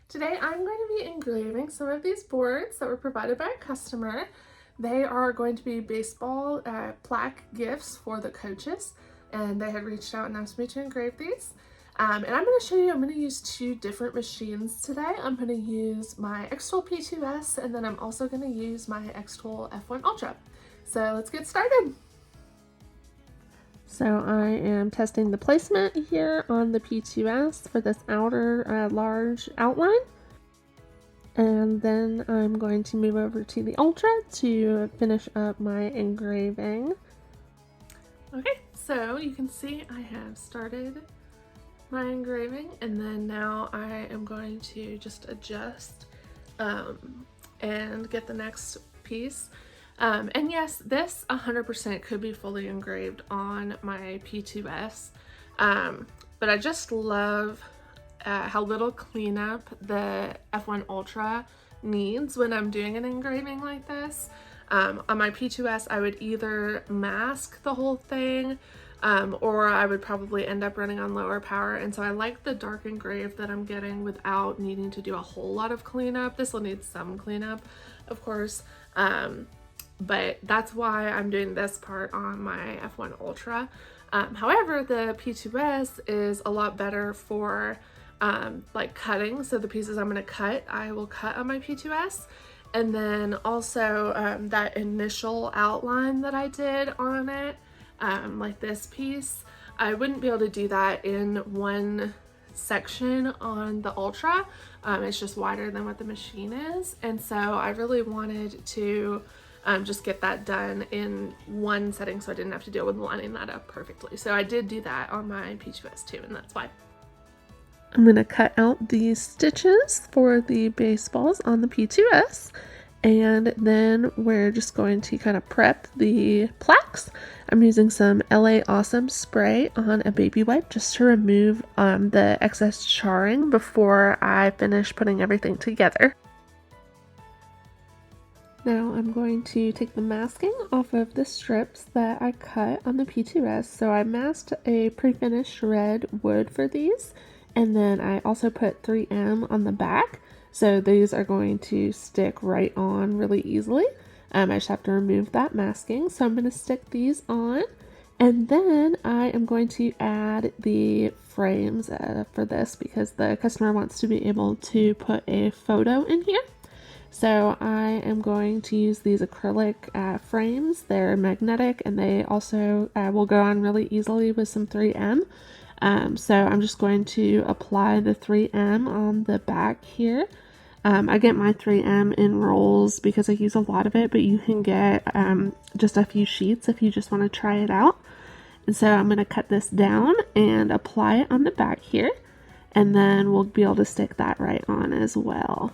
Today I'm going to be engraving some of these boards that were provided by a customer. They are going to be baseball plaque gifts for the coaches, and they had reached out and asked me to engrave these. And I'm going to show you, I'm going to use two different machines today. I'm going to use my xTool P2S, and then I'm also going to use my xTool F1 Ultra. So let's get started. So I am testing the placement here on the P2S for this outer large outline. And then I'm going to move over to the Ultra to finish up my engraving. Okay, so you can see I have started my engraving, and then now I am going to just adjust and get the next piece. And yes, this 100% could be fully engraved on my P2S, but I just love how little cleanup the F1 Ultra needs when I'm doing an engraving like this. On my P2S, I would either mask the whole thing, or I would probably end up running on lower power, and so I like the dark engrave that I'm getting without needing to do a whole lot of cleanup. This will need some cleanup, of course, but that's why I'm doing this part on my F1 Ultra. However, the P2S is a lot better for like cutting, so the pieces I'm going to cut, I will cut on my P2S. And then also that initial outline that I did on it, like this piece, I wouldn't be able to do that in one section on the Ultra. It's just wider than what the machine is, and so I really wanted to just get that done in one setting so I didn't have to deal with lining that up perfectly. So I did do that on my P2S too, and that's why. I'm going to cut out these stitches for the baseballs on the P2S, and then we're just going to kind of prep the plaques. I'm using some LA Awesome spray on a baby wipe just to remove the excess charring before I finish putting everything together. Now I'm going to take the masking off of the strips that I cut on the P2S. So I masked a pre-finished red wood for these, and then I also put 3M on the back. So these are going to stick right on really easily. I just have to remove that masking. So I'm going to stick these on, and then I am going to add the frames for this because the customer wants to be able to put a photo in here. So I am going to use these acrylic frames. They're magnetic, and they also will go on really easily with some 3M. So I'm just going to apply the 3M on the back here. I get my 3M in rolls because I use a lot of it, but you can get just a few sheets if you just want to try it out. And so I'm going to cut this down and apply it on the back here, and then we'll be able to stick that right on as well.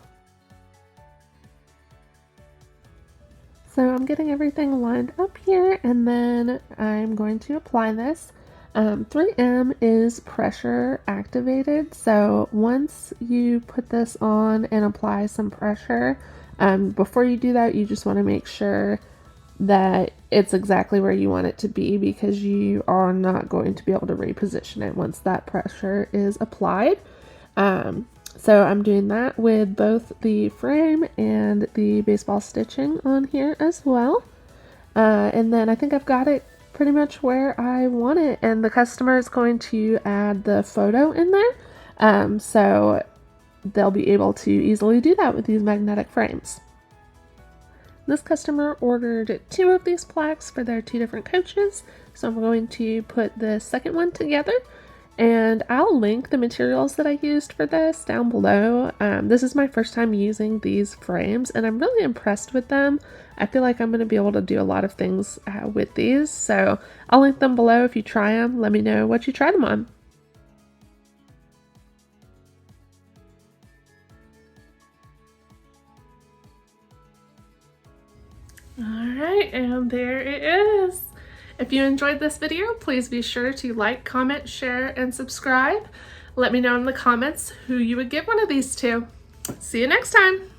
So I'm getting everything lined up here, and then I'm going to apply this. 3M is pressure activated, so once you put this on and apply some pressure, before you do that, you just want to make sure that it's exactly where you want it to be, because you are not going to be able to reposition it once that pressure is applied. So I'm doing that with both the frame and the baseball stitching on here as well. And then I think I've got it pretty much where I want it, and the customer is going to add the photo in there. So they'll be able to easily do that with these magnetic frames. This customer ordered 2 of these plaques for their 2 different coaches. So I'm going to put the second one together, and I'll link the materials that I used for this down below. This is my first time using these frames, and I'm really impressed with them. I feel like I'm going to be able to do a lot of things with these, so I'll link them below. If you try them, let me know what you try them on. Alright, and there it is. If you enjoyed this video, please be sure to like, comment, share, and subscribe. Let me know in the comments who you would give one of these to. See you next time!